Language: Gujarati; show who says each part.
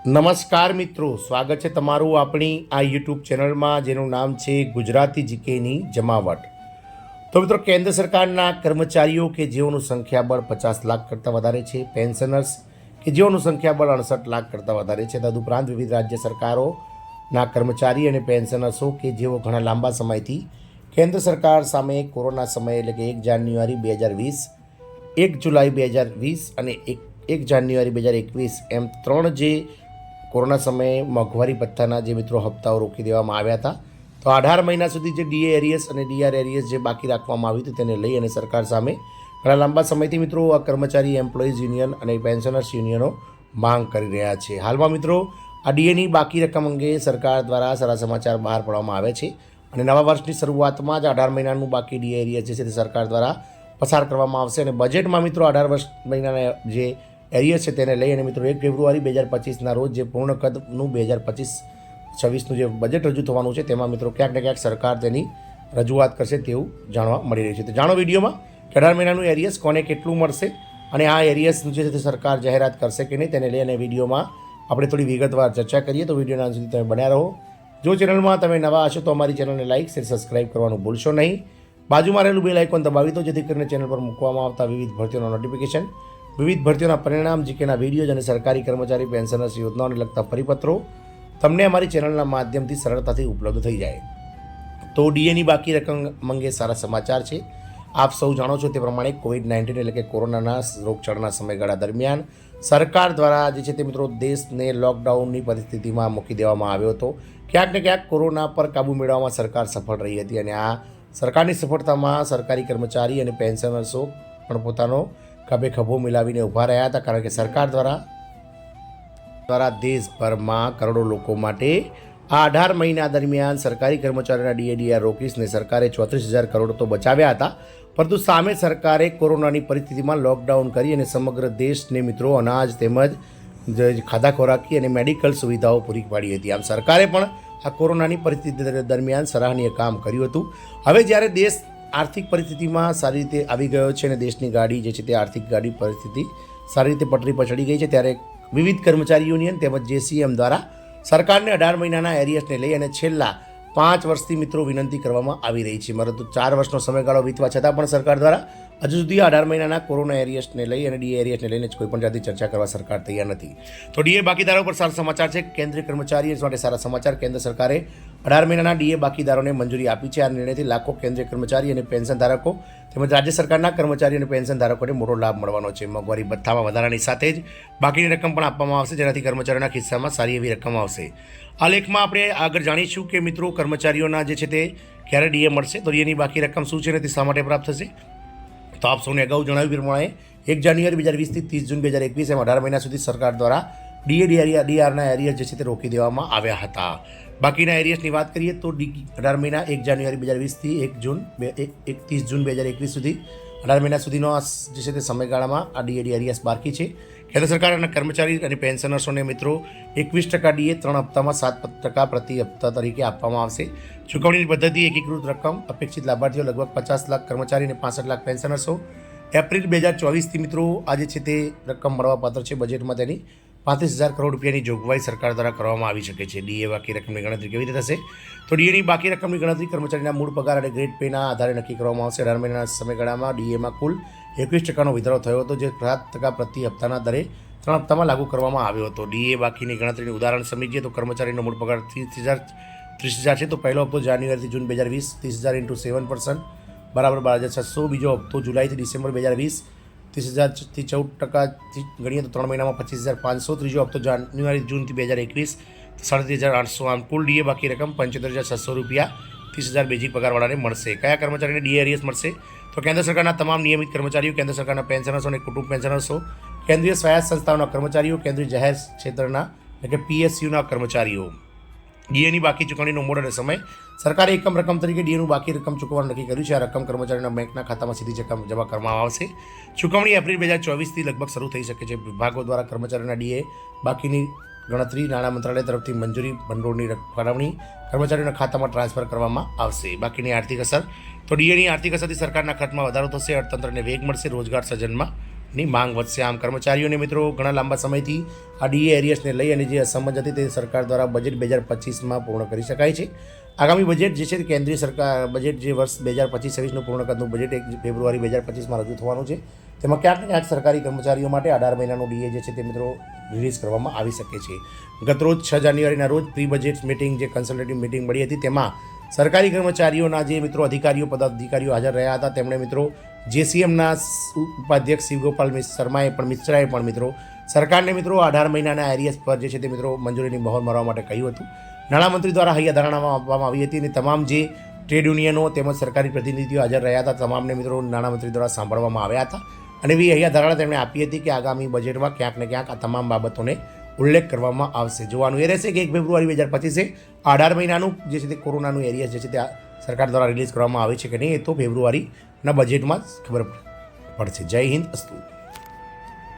Speaker 1: નમસ્કાર મિત્રો, સ્વાગત છે તમારું આપણી આ યુટ્યુબ ચેનલમાં જેનું નામ છે ગુજરાતી જીકેની જમાવટ। તો મિત્રો, કેન્દ્ર સરકારના કર્મચારીઓ કે જેઓનું સંખ્યાબળ 50 લાખ કરતાં વધારે છે, પેન્શનર્સ કે જેઓનું સંખ્યાબળ 68 લાખ કરતાં વધારે છે, તદુપરાંત વિવિધ રાજ્ય સરકારોના કર્મચારી અને પેન્શનર્સો કે જેઓ ઘણા લાંબા સમયથી કેન્દ્ર સરકાર સામે કોરોના સમયે એટલે કે 1 જાન્યુઆરી 2020, 1 જુલાઈ 2020 અને 1 જાન્યુઆરી 2021 એમ ત્રણ જે કોરોના સમયે મોંઘવારી ભથ્થાના જે મિત્રો હપ્તાઓ રોકી દેવામાં આવ્યા હતા, તો 18 મહિના સુધી જે ડીએ એરિયસ અને ડીઆર એરિયસ જે બાકી રાખવામાં આવ્યું હતું તેને લઈ અને સરકાર સામે ઘણા લાંબા સમયથી મિત્રો આ કર્મચારી એમ્પ્લોઈઝ યુનિયન અને પેન્શનર્સ યુનિયનો માંગ કરી રહ્યા છે। હાલમાં મિત્રો આ ડીએની બાકી રકમ અંગે સરકાર દ્વારા સારા સમાચાર બહાર પાડવામાં આવે છે અને નવા વર્ષની શરૂઆતમાં જ 18 મહિનાનું બાકી ડીએ એરિયસ જે છે તે સરકાર દ્વારા પસાર કરવામાં આવશે અને બજેટમાં મિત્રો 18 મહિનાના જે એરિયસ છે તેને લઈ અને મિત્રો 1 ફેબ્રુઆરી 2025ના રોજ જે પૂર્ણ કદનું 2025-26નું જે બજેટ રજૂ થવાનું છે તેમાં મિત્રો ક્યાંક ને ક્યાંક સરકાર તેની રજૂઆત કરશે તેવું જાણવા મળી રહ્યું છે। તો જાણો વિડીયોમાં કે 18 મહિનાનું એરિયસ કોને કેટલું મળશે અને આ એરિયસનું જે છે તે સરકાર જાહેરાત કરશે કે નહીં તેને લઈ અને વિડીયોમાં આપણે થોડી વિગતવાર ચર્ચા કરીએ। તો વિડીયોના અંત સુધી તમે બન્યા રહો। જો ચેનલમાં તમે નવા હશો તો અમારી ચેનલને લાઇક, શેર, સબસ્ક્રાઇબ કરવાનું ભૂલશો નહીં। બાજુમાં રહેલું બેલ આઇકોન દબાવી દો જેથી કરીને ચેનલ પર મૂકવામાં આવતા વિવિધ ભરતીઓના નોટિફિકેશન, વિવિધ ભરતીઓના પરિણામ, જીકેના વિડીયોઝ અને સરકારી કર્મચારી પેન્શનર્સ યોજનાઓને લગતા પરિપત્રો તમને અમારી ચેનલના માધ્યમથી સરળતાથી ઉપલબ્ધ થઈ જાય। તો ડીએની બાકી રકમ અંગે સારા સમાચાર છે। આપ સૌ જાણો છો તે પ્રમાણે કોવિડ-19 એટલે કે કોરોનાના રોગચાળાના સમયગાળા દરમિયાન સરકાર દ્વારા જે છે તે મિત્રો દેશને લોકડાઉનની પરિસ્થિતિમાં મૂકી દેવામાં આવ્યો હતો। ક્યાંક ને ક્યાંક કોરોના પર કાબૂ મેળવવામાં સરકાર સફળ રહી હતી અને આ સરકારની સફળતામાં સરકારી કર્મચારી અને પેન્શનર્સો પણ પોતાનો ખભે ખભો મિલાવીને ઊભા રહ્યા હતા, કારણ કે સરકાર દ્વારા દેશભરમાં કરોડો લોકો માટે આ 18 મહિના દરમિયાન સરકારી કર્મચારીઓના ડીએડીઆર રોકીસને સરકારે 34,000 કરોડ તો બચાવ્યા હતા, પરંતુ સામે સરકારે કોરોનાની પરિસ્થિતિમાં લોકડાઉન કરી અને સમગ્ર દેશને મિત્રો અનાજ તેમજ ખાધા ખોરાકી અને મેડિકલ સુવિધાઓ પૂરી પાડી હતી। આમ સરકારે પણ આ કોરોનાની પરિસ્થિતિ દરમિયાન સરાહનીય કામ કર્યું હતું। હવે જ્યારે દેશ આર્થિક પરિસ્થિતિમાં સારી રીતે આવી ગયો છે અને દેશની ગાડી જે છે તે આર્થિક ગાડી પરિસ્થિતિ સારી રીતે પટરી પર ચડી ગઈ છે, ત્યારે વિવિધ કર્મચારી યુનિયન તેમજ જેસીએમ દ્વારા સરકારને 18 મહિનાના એરિયસને લઈ અને છેલ્લા 5 વર્ષથી મિત્રો વિનંતી કરવામાં આવી રહી છે, પરંતુ 4 વર્ષનો સમયગાળો વીતવા છતાં પણ સરકાર દ્વારા હજુ સુધી 18 મહિનાના કોરોના એરિયસને લઈ અને ડીએ એરિયસને લઈને કોઈપણ જાતની ચર્ચા કરવા સરકાર તૈયાર નથી। તો ડીએ બાકીદારો પર સારા સમાચાર છે। કેન્દ્રીય કર્મચારીઓ માટે સારા સમાચાર। કેન્દ્ર સરકારે 18 મહિનાના ડીએ બાકીદારોને મંજૂરી આપી છે। આ નિર્ણયથી લાખો કેન્દ્રીય કર્મચારી અને પેન્શન ધારકો તેમજ રાજ્ય સરકારના કર્મચારી અને પેન્શન ધારકોને મોટો લાભ મળવાનો છે। મોંઘવારી ભથ્થામાં વધારાની સાથે જ બાકીની રકમ પણ આપવામાં આવશે, જેનાથી કર્મચારીઓના ખિસ્સામાં સારી એવી રકમ આવશે। આ લેખમાં આપણે આગળ જાણીશું કે મિત્રો કર્મચારીઓના જે છે તે ક્યારે ડીએ મળશે, તો ડીએની બાકી રકમ શું છે અને તે શા માટે પ્રાપ્ત થશે। તો આપ સૌને અગાઉ જણાવ્યું પ્રમાણે 1 જાન્યુઆરી 2020થી 30 જૂન 2021 એમ 18 મહિના સુધી સરકાર દ્વારા ડીઆરના એરિયસ જે છે તે રોકી દેવામાં આવ્યા હતા। બાકીના એરિયસની વાત કરીએ તો 18 મહિના 1 જાન્યુઆરી 2020થી 30 જૂન 2021 સુધી 18 મહિના સુધીનો જે છે તે સમયગાળામાં આ ડીએ એરિયસ બાકી છે। કેન્દ્ર સરકારના કર્મચારી અને પેન્શનર્સોને મિત્રો 21% ડીએ 3 હપ્તામાં 7% પ્રતિ હપ્તા તરીકે આપવામાં આવશે। ચૂકવણીની પદ્ધતિ એકીકૃત રકમ, અપેક્ષિત લાભાર્થીઓ લગભગ 50 લાખ કર્મચારી અને 65 લાખ પેન્શનર્સો। એપ્રિલ 2024થી મિત્રો આજે છે તે રકમ મળવાપાત્ર છે। બજેટમાં તેની 35,000 કરોડ રૂપિયાની જોગવાઈ સરકાર દ્વારા કરવામાં આવી શકે છે। ડીએ બાકી રકમની ગણતરી કેવી રીતે થશે, તો ડીએની બાકી રકમની ગણતરી કર્મચારીના મૂળ પગાર અને ગ્રેડ પેના આધારે નક્કી કરવામાં આવશે। 18 મહિનાના સમયગાળામાં ડીએમાં કુલ 21%નો વધારો થયો હતો, જે 7% પ્રતિ હપ્તાના દરે 3 હપ્તામાં લાગુ કરવામાં આવ્યો હતો। ડીએ બાકીની ગણતરીનું ઉદાહરણ સમજીએ તો કર્મચારીનો મૂળ પગાર 30,000 છે, તો પહેલો હપ્તો જાન્યુઆરીથી જૂન 2020 30,000 × 7% બરાબર 12,600। બીજો હપ્તો જુલાઈથી ડિસેમ્બર 2020 30,000થી 14% ગણીએ તો 3 મહિનામાં 25,500। ત્રીજો હપ્તો જાન્યુઆરી જૂનથી 2021 37,800। આમ કુલ ડીએ બાકી રકમ 75,600 રૂપિયા 30,000 બેઝિક પગારવાળાને મળશે। કયા કર્મચારીને ડીએ એરિયસ મળશે, તો કેન્દ્ર સરકારના તમામ નિયમિત કર્મચારીઓ, કેન્દ્ર સરકારના પેન્શનર્સો અને કુટુંબ પેન્શનર્સો, કેન્દ્રીય સ્વાયત્ત સંસ્થાઓના કર્મચારીઓ, કેન્દ્રીય જાહેર ક્ષેત્રના એટલે કે પીએસયુના કર્મચારીઓ। ડીએની બાકી ચૂકવણીનો મોડ અને સમય, સરકારે એકમ રકમ તરીકે ડીએનું બાકી રકમ ચૂકવવાનું નક્કી કર્યું છે। આ રકમ કર્મચારીના બેંકના ખાતામાં સીધી જમા કરવામાં આવશે। ચૂકવણી એપ્રિલ 2024થી લગભગ શરૂ થઈ શકે છે। વિભાગો દ્વારા કર્મચારીના ડીએ બાકીની ગણતરી નાણાં મંત્રાલય તરફથી મંજૂરી ભંડોળની ફાળવણી કર્મચારીઓના ખાતામાં ટ્રાન્સફર કરવામાં આવશે। બાકીની આર્થિક અસર, તો ડીએની આર્થિક અસરથી સરકારના ખર્ચમાં વધારો થશે, અર્થતંત્રને વેગ મળશે, રોજગાર સર્જનમાં ની માંગ વધશે. આમ કર્મચારીઓને મિત્રો ઘણા લાંબા સમયથી આ ડીએ એરિયર્સને લઈ અને જે અસમંજસ હતી તે સરકાર દ્વારા બજેટ 2025માં પૂર્ણ કરી શકાય છે. આગામી બજેટ જે છે કેન્દ્રીય સરકાર બજેટ જે વર્ષ 2025-26નું પૂર્ણ કદનું બજેટ 1 ફેબ્રુઆરી 2025માં રજૂ થવાનું છે. તેમાં ક્યાંક ને ક્યાંક સરકારી કર્મચારીઓ માટે 18 મહિનાનું ડીએ જે છે તે મિત્રો રિલીઝ કરવામાં આવી શકે છે. ગતરોજ 6 જાન્યુઆરીના રોજ પ્રી બજેટ મિટિંગ જે કન્સલ્ટેટિવ મિટિંગ મળી હતી તેમાં સરકારી કર્મચારીઓના જે મિત્રો અધિકારીઓ પદાધિકારીઓ હાજર રહ્યા હતા. તેમણે મિત્રો જેસીએમના ઉપાધ્યક્ષ શિવગોપાલ શર્માએ પણ મિશ્રાએ પણ મિત્રો સરકારને મિત્રો 18 મહિનાના એરિયસ પર જે છે તે મિત્રો મંજૂરીની મહોર મારવા માટે કહ્યું હતું. નાણામંત્રી દ્વારા હૈયાધારણામાં આપવામાં આવી હતી અને તમામ જે ટ્રેડ યુનિયનો તેમજ સરકારી પ્રતિનિધિઓ હાજર રહ્યા હતા તમામને મિત્રો નાણામંત્રી દ્વારા સાંભળવામાં આવ્યા હતા અને એવી હૈયાધારણા તેમણે આપી હતી કે આગામી બજેટમાં ક્યાંક ને ક્યાંક આ તમામ બાબતોને ઉલ્લેખ કરવામાં આવશે. જોવાનું એ રહેશે કે 1 ફેબ્રુઆરી 2025 18 મહિનાનું જે છે તે કોરોનાનું એરિયસ જે છે તે સરકાર દ્વારા રિલીઝ કરવામાં આવે છે કે નહીં, એ તો ફેબ્રુઆરીના બજેટમાં જ ખબર પડશે. જય હિન્દ, અસ્તુ.